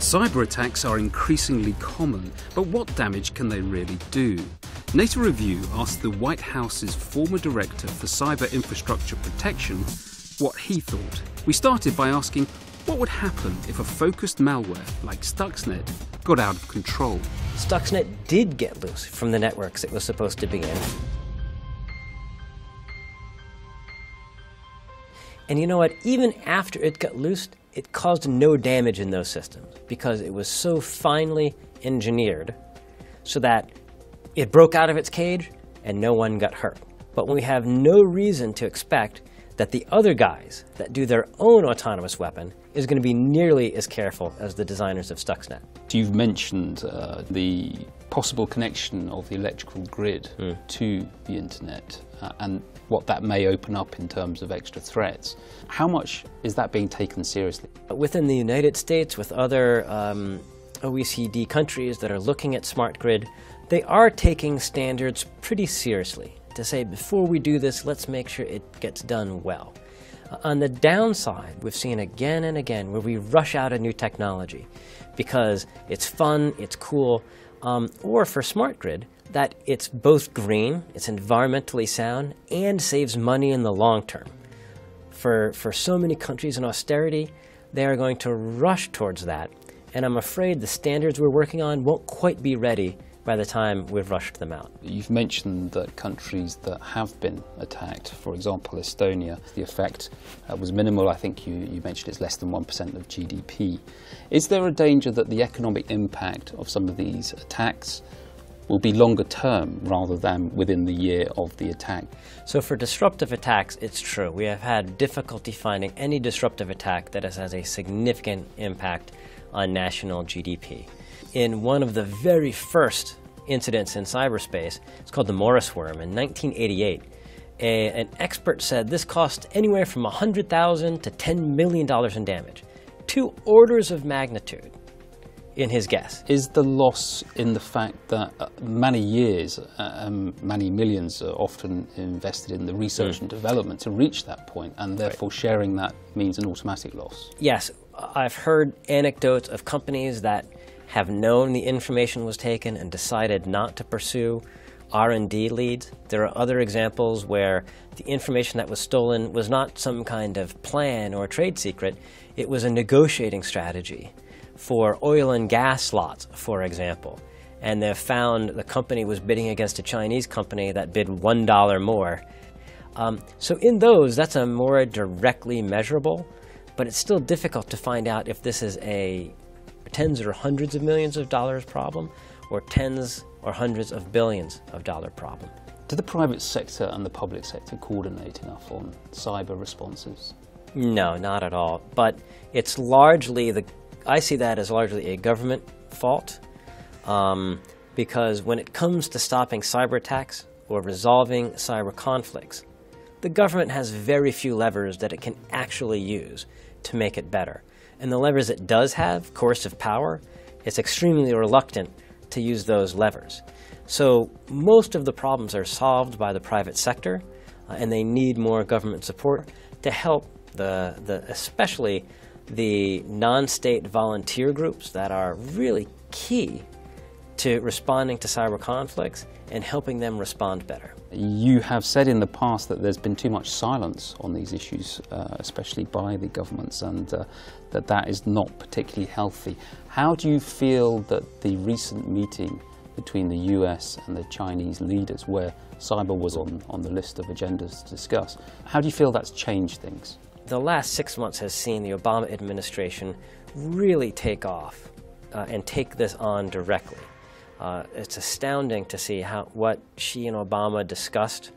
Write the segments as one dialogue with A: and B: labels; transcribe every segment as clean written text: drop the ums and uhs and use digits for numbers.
A: Cyber attacks are increasingly common, but what damage can they really do? NATO Review asked the White House's former Director for Cyber Infrastructure Protection what he thought. We started by asking what would happen if a focused malware like Stuxnet got out of control.
B: Stuxnet did get loose from the networks it was supposed to be in. And you know what? Even after it got loosed, it caused no damage in those systems because it was so finely engineered so that it broke out of its cage and no one got hurt. But we have no reason to expect that the other guys that do their own autonomous weapon is going to be nearly as careful as the designers of Stuxnet.
C: You've mentioned the possible connection of the electrical grid to the internet and what that may open up in terms of extra threats. How much is that being taken seriously?
B: Within the United States, with other OECD countries that are looking at smart grid, they are taking standards pretty seriously to say, before we do this, let's make sure it gets done well. On the downside, we've seen again and again where we rush out a new technology because it's fun, it's cool, or for smart grid, that it's both green, it's environmentally sound, and saves money in the long term. For so many countries in austerity, they are going to rush towards that, and I'm afraid the standards we're working on won't quite be ready by the time we've rushed them out.
C: You've mentioned that countries that have been attacked, for example Estonia, the effect was minimal. I think you mentioned it's less than 1% of GDP. Is there a danger that the economic impact of some of these attacks will be longer term rather than within the year of the attack?
B: So for disruptive attacks, it's true. We have had difficulty finding any disruptive attack that has a significant impact on national GDP. In one of the very first incidents in cyberspace, it's called the Morris worm, in 1988, an expert said this cost anywhere from $100,000 to $10 million in damage. 2 orders of magnitude in his guess.
C: Is the loss in the fact that many years, many millions are often invested in the research and development to reach that point, and therefore sharing that means an automatic loss?
B: Yes, I've heard anecdotes of companies that have known the information was taken and decided not to pursue R&D leads. There are other examples where the information that was stolen was not some kind of plan or trade secret, it was a negotiating strategy for oil and gas slots, for example. And they found the company was bidding against a Chinese company that bid $1 more. So in those, that's a more directly measurable, but it's still difficult to find out if this is a tens or hundreds of millions of dollars problem or tens or hundreds of billions of dollar problem.
C: Do the private sector and the public sector coordinate enough on cyber responses?
B: No, not at all. But it's largely, I see that as largely a government fault because when it comes to stopping cyber attacks or resolving cyber conflicts, the government has very few levers that it can actually use to make it better. And the levers it does have, coercive power, it's extremely reluctant to use those levers. So most of the problems are solved by the private sector, and they need more government support to help especially the non-state volunteer groups that are really key to responding to cyber conflicts and helping them respond better.
C: You have said in the past that there's been too much silence on these issues, especially by the governments, and that is not particularly healthy. How do you feel that the recent meeting between the US and the Chinese leaders, where cyber was on the list of agendas to discuss, how do you feel that's changed things?
B: The last 6 months has seen the Obama administration really take off and take this on directly. It's astounding to see what Xi and Obama discussed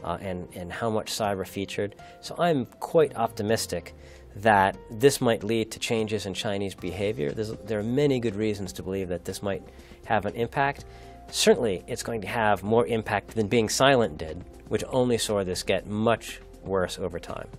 B: and how much cyber featured. So I'm quite optimistic that this might lead to changes in Chinese behavior. There are many good reasons to believe that this might have an impact. Certainly, it's going to have more impact than being silent did, which only saw this get much worse over time.